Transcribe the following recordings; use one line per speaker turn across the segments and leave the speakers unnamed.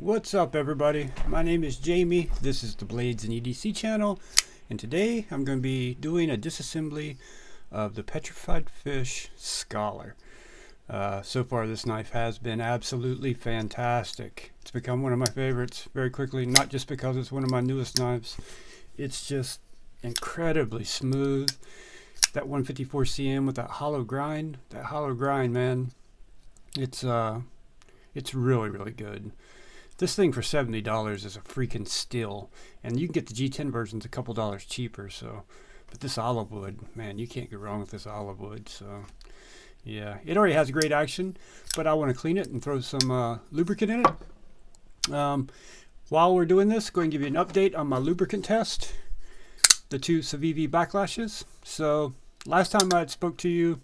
What's up, everybody? My name is Jamie. This is the Blades and EDC channel, and today I'm going to be doing a disassembly of the Petrified Fish Scholar. So far this knife has been absolutely fantastic. It's become one of my favorites very quickly, not just because it's one of my newest knives. It's just incredibly smooth. That 154 cm with that hollow grind, man, it's really good. This thing for $70 is a freaking steal, and you can get the G10 versions a couple dollars cheaper. So, but this olive wood, man, you can't go wrong with this olive wood. So, yeah, it already has great action, but I want to clean it and throw some lubricant in it. While we're doing this, going to give you an update on my lubricant test, the two Civivi backlashes. So, last time I spoke to you,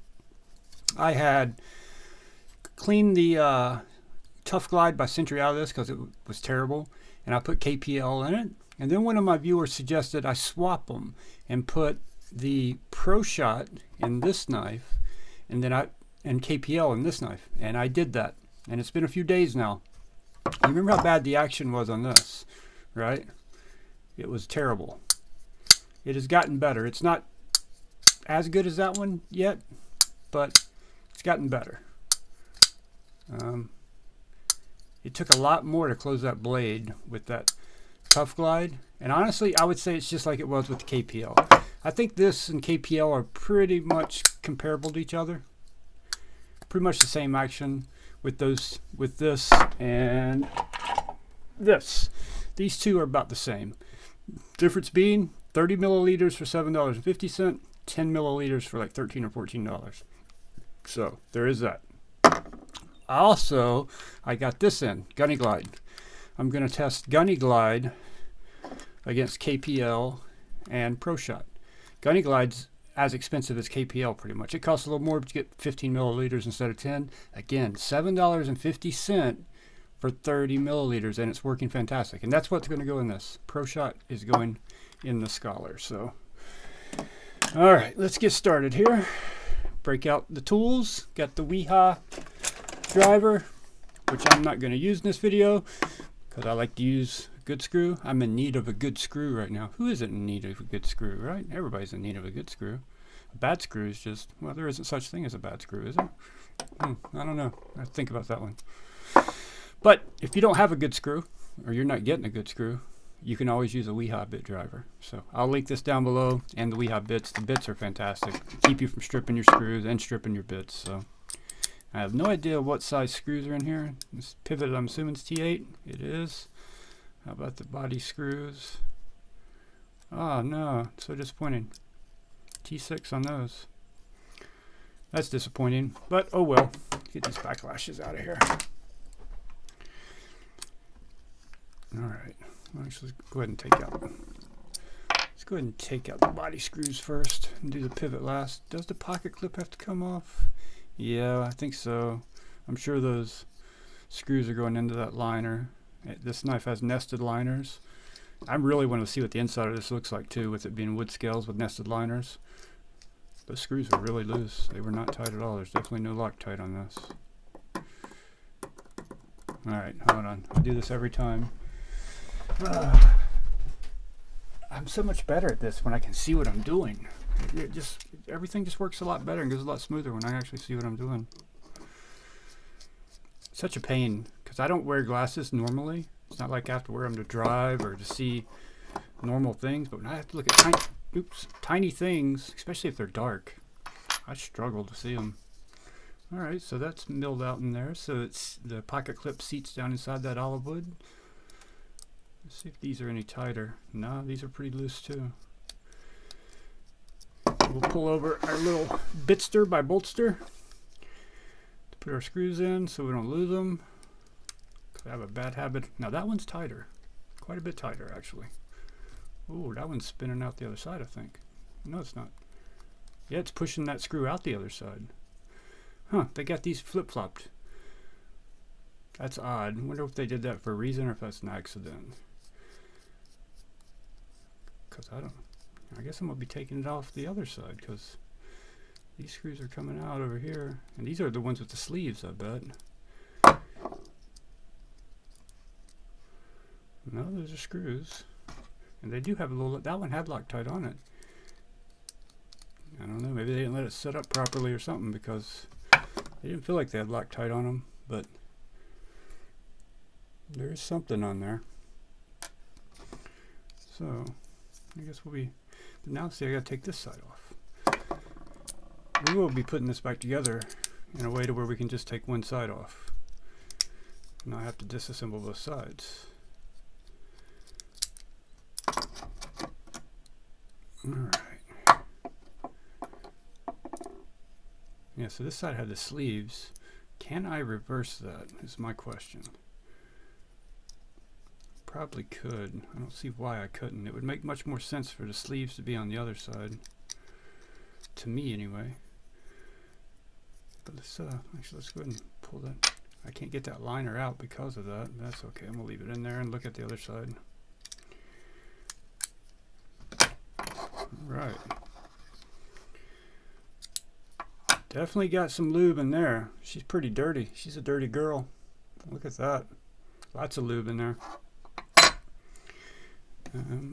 I had cleaned the Tough Glide by Century out of this because it was terrible, and I put KPL in it. And then one of my viewers suggested I swap them and put the Pro Shot in this knife and KPL in this knife, and I did that, and it's been a few days now. You remember how bad the action was on this, right? It was terrible. It has gotten better. It's not as good as that one yet, but it's gotten better. It took a lot more to close that blade with that Tough Glide. And honestly, I would say it's just like it was with the KPL. I think this and KPL are pretty much comparable to each other. Pretty much the same action with this and this. These two are about the same. Difference being 30 milliliters for $7.50, 10 milliliters for like $13 or $14. So there is that. Also, I got this in, Gunny Glide. I'm going to test Gunny Glide against KPL and Pro Shot. Gunny Glide's as expensive as KPL pretty much. It costs a little more, but you get 15 milliliters instead of 10. Again, $7.50 for 30 milliliters, and it's working fantastic. And that's what's going to go in this. Pro Shot is going in the Scholar. So, all right, let's get started here. Break out the tools. Got the Wiha Driver, which I'm not going to use in this video because I like to use a good screw. I'm in need of a good screw right now. Who isn't in need of a good screw, right? Everybody's in need of a good screw. A bad screw is just, well, there isn't such thing as a bad screw, is there? I don't know. I have to think about that one. But if you don't have a good screw, or you're not getting a good screw, you can always use a Wiha bit driver. So I'll link this down below, and the Wiha bits. The bits are fantastic. Keep you from stripping your screws and stripping your bits. So I have no idea what size screws are in here. This pivot, I'm assuming it's T8. It is. How about the body screws? Oh no, so disappointing. T6 on those. That's disappointing, but oh well. Get these backlashes out of here. Alright, actually go ahead and take out. Let's go ahead and take out the body screws first and do the pivot last. Does the pocket clip have to come off? Yeah, I think so. I'm sure those screws are going into that liner. This knife has nested liners. I really want to see what the inside of this looks like too, with it being wood scales with nested liners. Those screws are really loose. They were not tight at all. There's definitely no Loctite on this. Alright, hold on. I do this every time. I'm so much better at this when I can see what I'm doing. Everything just works a lot better and goes a lot smoother when I actually see what I'm doing. Such a pain because I don't wear glasses normally. It's not like I have to wear them to drive or to see normal things, but when I have to look at tiny things, especially if they're dark, I struggle to see them. All right, so that's milled out in there. So it's the pocket clip seats down inside that olive wood. Let's see if these are any tighter. No, these are pretty loose too. We'll pull over our little Bitster by Boltster to put our screws in so we don't lose them. I have a bad habit. Now that one's tighter. Quite a bit tighter actually. Oh, that one's spinning out the other side, I think. No, it's not. Yeah, it's pushing that screw out the other side. Huh, they got these flip-flopped. That's odd. I wonder if they did that for a reason or if that's an accident. Because I guess I'm going to be taking it off the other side because these screws are coming out over here. And these are the ones with the sleeves, I bet. No, those are screws. And they do have a little, that one had Loctite on it. I don't know, maybe they didn't let it set up properly or something, because they didn't feel like they had Loctite on them, but there is something on there. So, I guess we'll be, but now see, I gotta take this side off. We will be putting this back together in a way to where we can just take one side off. Not have to disassemble both sides. Alright. Yeah, so this side had the sleeves. Can I reverse that is my question. Probably could. I don't see why I couldn't. It would make much more sense for the sleeves to be on the other side. To me, anyway. But let's actually let's go ahead and pull that. I can't get that liner out because of that. That's okay. I'm gonna leave it in there and look at the other side. Right. Definitely got some lube in there. She's pretty dirty. She's a dirty girl. Look at that. Lots of lube in there.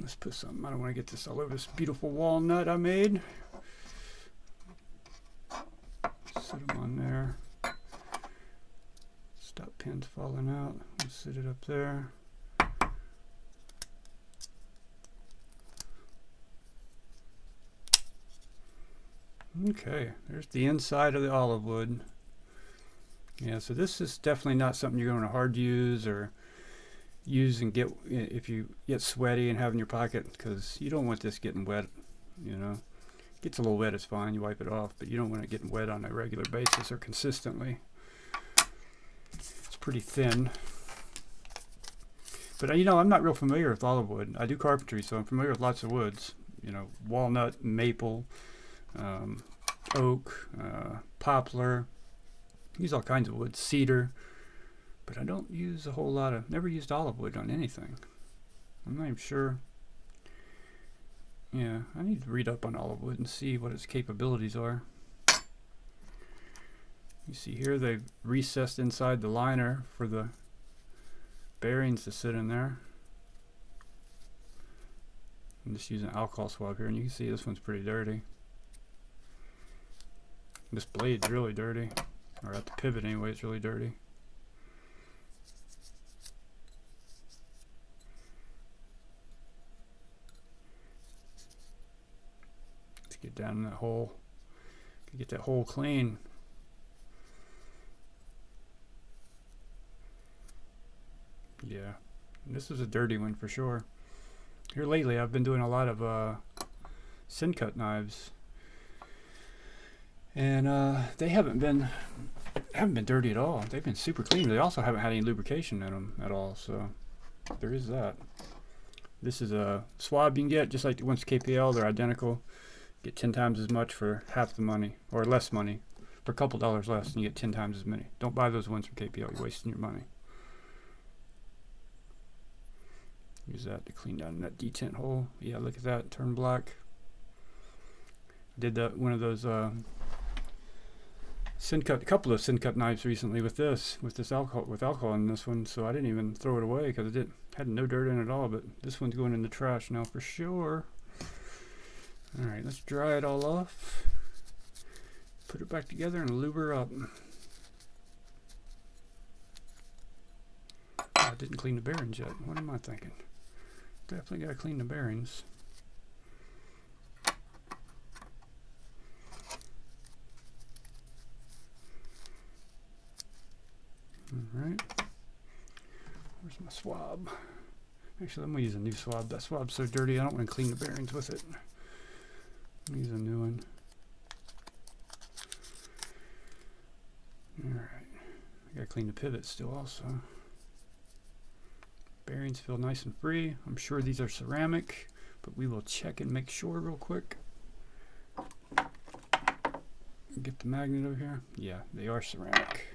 Let's put some. I don't want to get this all over this beautiful walnut I made. Set them on there. Stop pins falling out. Let's sit it up there. Okay, there's the inside of the olive wood. Yeah, so this is definitely not something you're going to hard use or use and get if you get sweaty and have in your pocket, because you don't want this getting wet. You know, gets a little wet, it's fine, you wipe it off, but you don't want it getting wet on a regular basis or consistently. It's pretty thin. But you know, I'm not real familiar with olive wood. I do carpentry, so I'm familiar with lots of woods. You know, walnut, maple, oak, poplar. Use all kinds of wood, cedar. But I don't use a whole lot of, never used olive wood on anything. I'm not even sure. Yeah, I need to read up on olive wood and see what its capabilities are. You see here they've recessed inside the liner for the bearings to sit in there. I'm just using an alcohol swab here, and you can see this one's pretty dirty. This blade's really dirty, or at the pivot anyway, it's really dirty. Let's get down in that hole. Get that hole clean. Yeah, this is a dirty one for sure. Here lately I've been doing a lot of sin cut knives, and they haven't been dirty at all. They've been super clean. They also haven't had any lubrication in them at all, so there is that. This is a swab you can get, just like the ones KPL. They're identical. Get 10 times as much for half the money, or less money, for a couple dollars less, and you get 10 times as many. Don't buy those ones from KPL. You're wasting your money. Use that to clean down that detent hole. Yeah, look at that, turn black. Did that one of those a couple of sin cut knives recently with this alcohol in this one, so I didn't even throw it away because it had no dirt in it at all. But this one's going in the trash now for sure. All right, let's dry it all off. Put it back together and lube her up. Oh, I didn't clean the bearings yet. What am I thinking? Definitely got to clean the bearings. Alright. Where's my swab? Actually, I'm going to use a new swab. That swab's so dirty, I don't want to clean the bearings with it. I'm going to use a new one. Alright. I got to clean the pivot still also. Bearings feel nice and free. I'm sure these are ceramic, but we will check and make sure real quick. Get the magnet over here. Yeah, they are ceramic.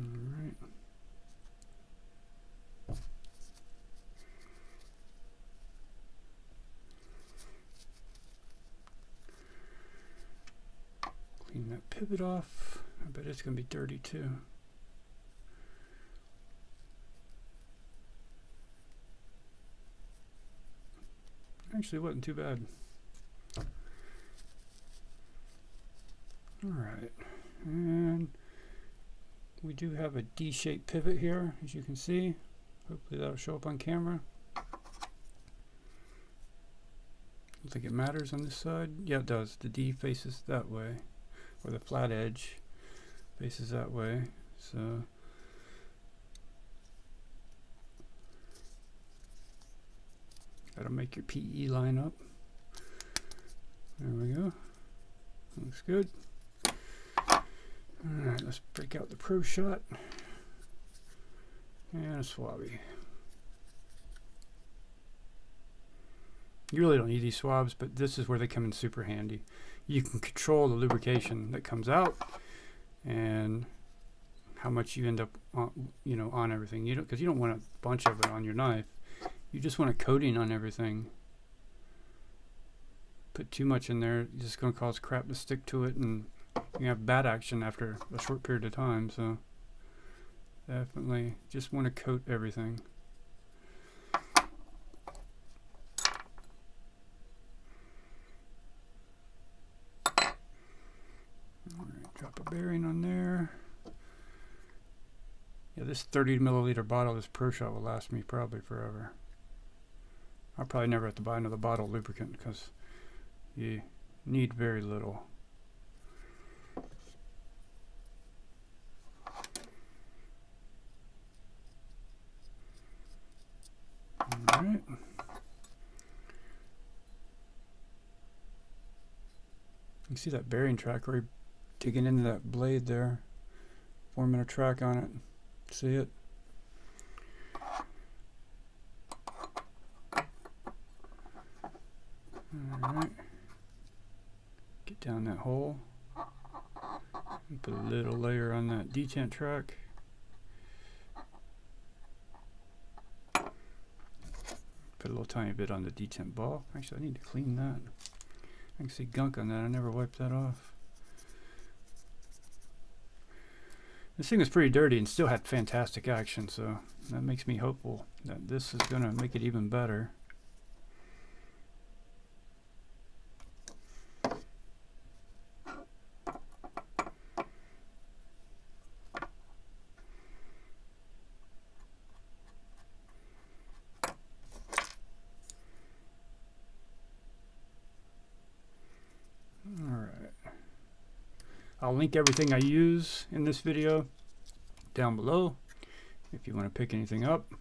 Alright. Clean that pivot off. I bet it's going to be dirty too. Actually, it wasn't too bad. Alright, and we do have a D-shaped pivot here, as you can see. Hopefully that'll show up on camera. I don't think it matters on this side. Yeah, it does. The D faces that way, or the flat edge faces that way. So that'll make your PE line up. There we go. Looks good. Alright, let's break out the Pro Shot and a Swabby. You really don't need these swabs, but this is where they come in super handy. You can control the lubrication that comes out and how much you end up on, on everything. You don't, because you don't want a bunch of it on your knife. You just want a coating on everything. Put too much in there, it's just going to cause crap to stick to it, and you have bad action after a short period of time. So definitely just want to coat everything. Alright, drop a bearing on there. Yeah, this 30 milliliter bottle, this Pro Shot will last me probably forever. I'll probably never have to buy another bottle of lubricant because you need very little. Alright. You can see that bearing track right digging into that blade there, forming a track on it. See it? Alright. Get down that hole and put a little layer on that detent track. Put a little tiny bit on the detent ball. Actually, I need to clean that. I can see gunk on that. I never wiped that off. This thing was pretty dirty and still had fantastic action, so that makes me hopeful that this is going to make it even better. I'll link everything I use in this video down below if you want to pick anything up.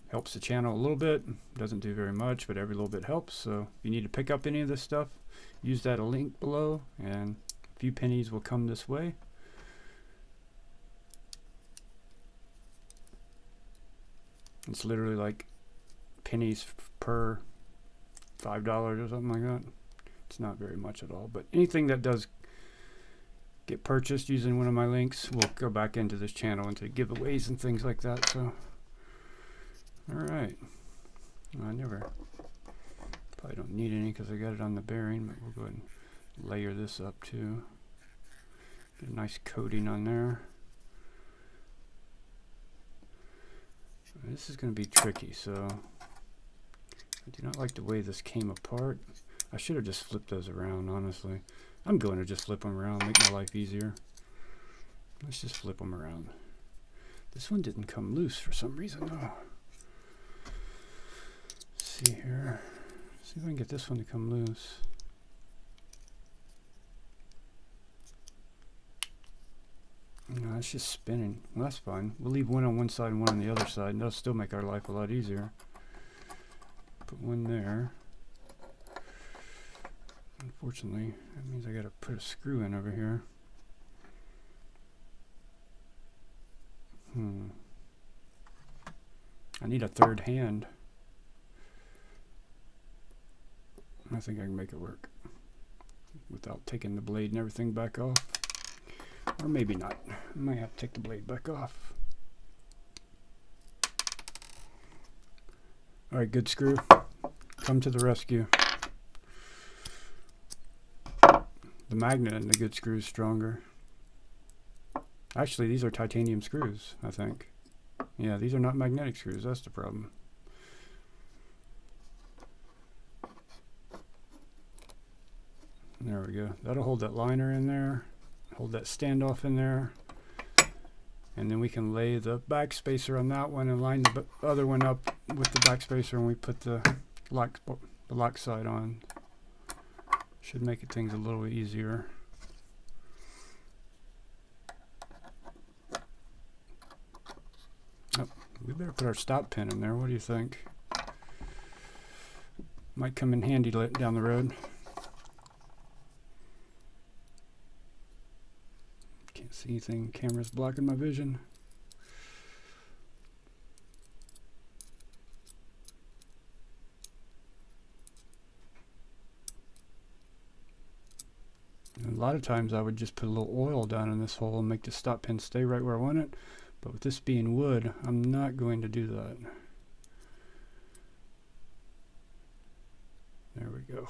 Helps the channel a little bit. Doesn't do very much, but every little bit helps. So if you need to pick up any of this stuff, use that link below and a few pennies will come this way. It's literally like pennies per $5 or something like that. It's not very much at all, but anything that does get purchased using one of my links will go back into this channel into giveaways and things like that. So, alright. I probably don't need any because I got it on the bearing, but we'll go ahead and layer this up too. Get a nice coating on there. This is going to be tricky, so I do not like the way this came apart. I should have just flipped those around, honestly. I'm going to just flip them around, make my life easier. Let's just flip them around. This one didn't come loose for some reason, though. Let's see here. See if I can get this one to come loose. No, it's just spinning. Well, that's fine. We'll leave one on one side and one on the other side, and that'll still make our life a lot easier. Put one there. Unfortunately, that means I gotta put a screw in over here. I need a third hand. I think I can make it work without taking the blade and everything back off. Or maybe not. I might have to take the blade back off. Alright, good screw. Come to the rescue. the magnet in the good screw is stronger. Actually, these are titanium screws, I think. Yeah, these are not magnetic screws. That's the problem. There we go. That'll hold that liner in there, hold that standoff in there, and then we can lay the back spacer on that one and line the other one up with the back spacer, and we put the lock side on. Should make things a little easier. Oh, we better put our stop pin in there. What do you think? Might come in handy down the road. Can't see anything. Camera's blocking my vision. And a lot of times I would just put a little oil down in this hole and make the stop pin stay right where I want it. But with this being wood, I'm not going to do that. There we go.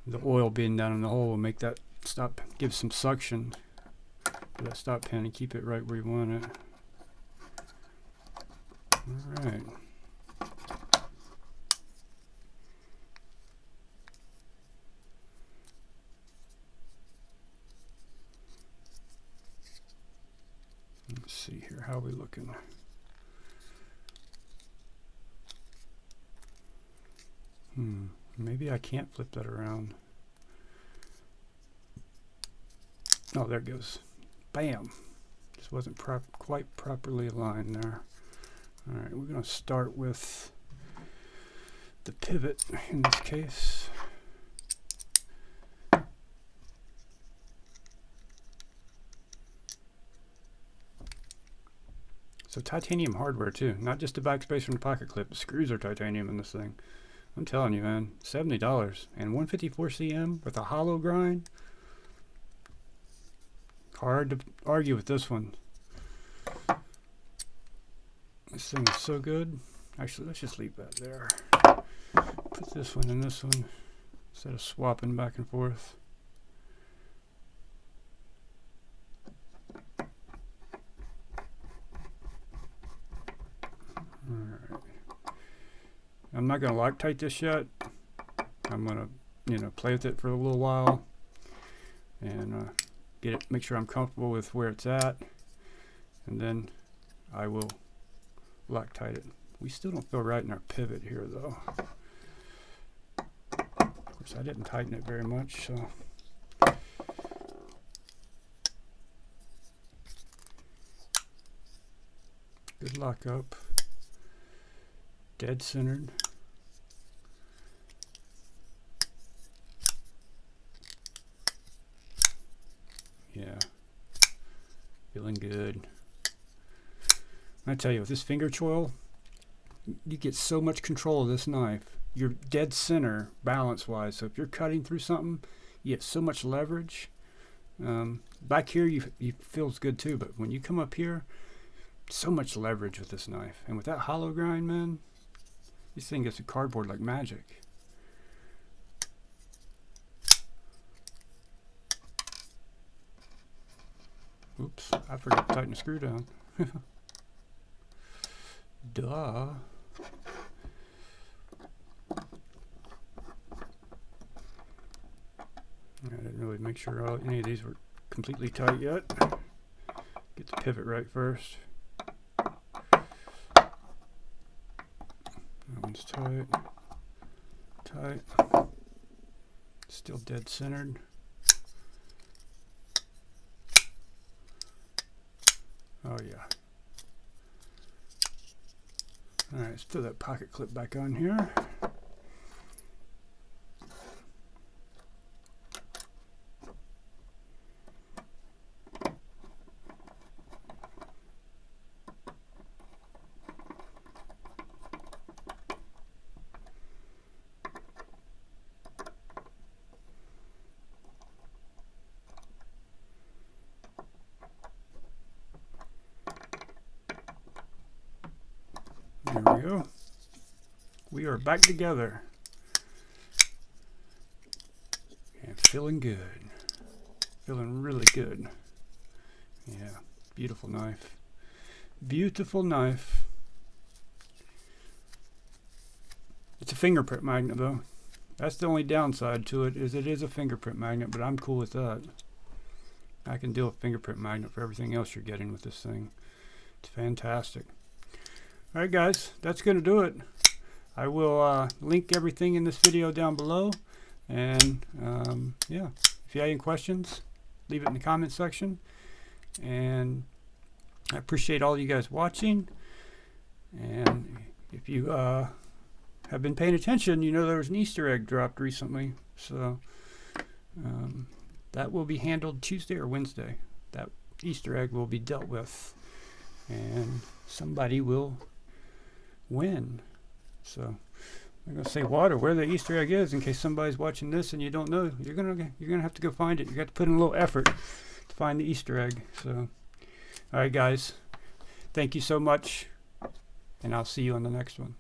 The oil being down in the hole will make that give some suction to that stop pin and keep it right where you want it. All right. Let's see here, how are we looking? Maybe I can't flip that around. Oh, there it goes. Bam! Just wasn't quite properly aligned there. All right, we're going to start with the pivot in this case. So titanium hardware too, not just the backspacer and the pocket clip. The screws are titanium in this thing. I'm telling you, man, $70 and 154 cm with a hollow grind. Hard to argue with this one. This thing is so good. Actually, let's just leave that there. Put this one in this one instead of swapping back and forth. Alright. I'm not going to Loctite this yet. I'm going to, play with it for a little while and make sure I'm comfortable with where it's at, and then I will Loctite it. We still don't feel right in our pivot here though. Of course, I didn't tighten it very much, so good lock up. Dead centered. Yeah, feeling good. I tell you, with this finger choil, you get so much control of this knife. You're dead center balance-wise. So if you're cutting through something, you get so much leverage. Back here, you feels good too, but when you come up here, so much leverage with this knife. And with that hollow grind, man, this thing gets to cardboard like magic. Oops, I forgot to tighten the screw down. Duh. I didn't really make sure any of these were completely tight yet. Get the pivot right first. That one's tight. Tight. Still dead centered. Oh yeah. Alright, let's put that pocket clip back on here. There we go. We are back together. Feeling good. Feeling really good. Yeah, beautiful knife. Beautiful knife. It's a fingerprint magnet though. That's the only downside to it, is it is a fingerprint magnet, but I'm cool with that. I can deal with fingerprint magnet for everything else you're getting with this thing. It's fantastic. Alright guys, that's going to do it. I will link everything in this video down below. And yeah, if you have any questions, leave it in the comment section. And I appreciate all you guys watching. And if you have been paying attention, you know there was an Easter egg dropped recently. So that will be handled Tuesday or Wednesday. That Easter egg will be dealt with. And somebody will win. So I'm gonna say where the Easter egg is, in case somebody's watching this and you don't know. You're gonna have to go find it. You got to put in a little effort to find the Easter egg. So, all right, guys, thank you so much, and I'll see you on the next one.